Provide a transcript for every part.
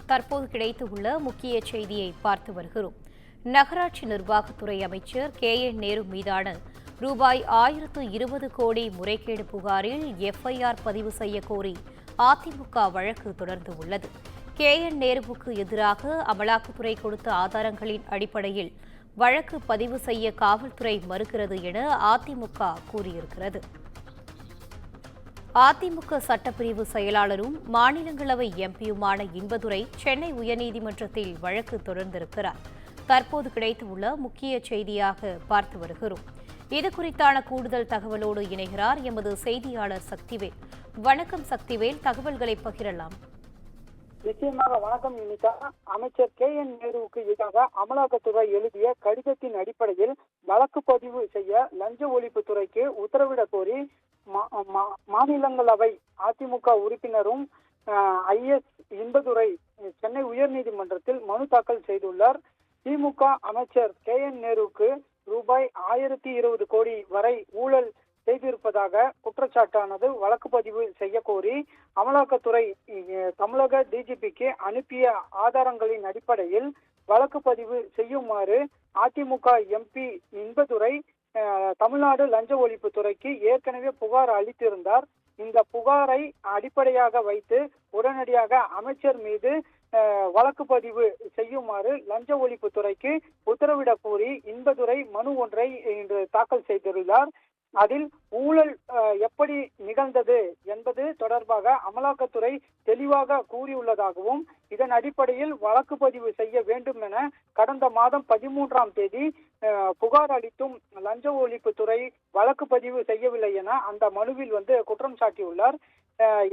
தற்போது கிடைத்துள்ள முக்கிய செய்தியை பார்த்து வருகிறோம். நகராட்சி நிர்வாகத்துறை அமைச்சர் KN நேரு மீதான ரூபாய் 1020 கோடி முறைகேடு புகாரில் FIR பதிவு செய்ய கோரி அதிமுக வழக்கு தொடர்ந்து உள்ளது. KN நேருவுக்கு எதிராக அமலாக்கத்துறை கொடுத்த ஆதாரங்களின் அடிப்படையில் வழக்கு பதிவு செய்ய காவல்துறை மறுக்கிறது என அதிமுக கூறியிருக்கிறது. அதிமுக சட்டப்பிரிவு செயலாளரும் மாநிலங்களவை எம்பியுமான இன்பதுரை சென்னை உயர்நீதிமன்றத்தில் வழக்கு தொடர்ந்திருக்கிறார். தற்போது கிடைத்துள்ள முக்கிய செய்தியாக பார்த்து வருகிறோம். இது குறித்தான கூடுதல் தகவலோடு இணைகிறார் எமது செய்தியாளர் சக்திவேல். வணக்கம் சக்திவேல், தகவல்களை பகிரலாம். நிச்சயமாக வணக்கம் இனிதா. அமைச்சர் KN நேருவுக்கு எதிராக அமலாக்கத்துறை எழுதிய கடிதத்தின் அடிப்படையில் வழக்கு பதிவு செய்ய லஞ்ச ஒழிப்புத்துறைக்கு உத்தரவிடக் கோரி மாநிலங்களவை அதிமுக உறுப்பினரும் IS இன்பதுரை சென்னை உயர்நீதிமன்றத்தில் மனு தாக்கல் செய்துள்ளார். திமுக அமைச்சர் KN நேருவுக்கு ரூபாய் 1020 கோடி வரை ஊழல் செய்திருப்பதாக குற்றச்சாட்டானது வழக்கு பதிவு செய்ய கோரி அமலாக்கத்துறை தமிழக DGPக்கு அனுப்பிய ஆதாரங்களின் அடிப்படையில் வழக்கு பதிவு செய்யுமாறு அதிமுக MP இன்பதுரை தமிழ்நாடு லஞ்ச ஒழிப்புத்துறைக்கு ஏற்கனவே புகார் அளித்திருந்தார். இந்த புகாரை அடிப்படையாக வைத்து உடனடியாக அமைச்சர் மீது வழக்கு பதிவு செய்யுமாறு லஞ்ச ஒழிப்புத்துறைக்கு உத்தரவிடக் கோரி இன்பதுரை மனு ஒன்றை இன்று தாக்கல் செய்துள்ளார். அதில் ஊழல் எப்படி நிகழ்ந்தது என்பது தொடர்பாக அமலாக்கத்துறை தெளிவாக கூறியுள்ளதாகவும் இதன் அடிப்படையில் வழக்கு பதிவு செய்ய வேண்டும் என கடந்த மாதம் 13ஆம் தேதி புகார் அளித்தும் லஞ்ச ஒழிப்புத்துறை வழக்கு பதிவு செய்யவில்லை என அந்த மனுவில் குற்றம் சாட்டியுள்ளார்.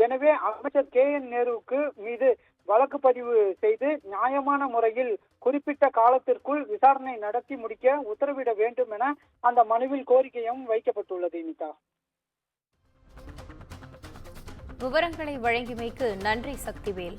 எனவே அமைச்சர் KN நேருவுக்கு மீது வழக்கு பதிவு செய்து நியாயமான முறையில் குறிப்பிட்ட காலத்திற்குள் விசாரணை நடத்தி முடிக்க உத்தரவிட வேண்டும் என அந்த மனுவில் கோரிக்கையும் வைக்கப்பட்டுள்ளது. இனிதா, விவரங்களை வழங்கியமைக்கு நன்றி சக்திவேல்.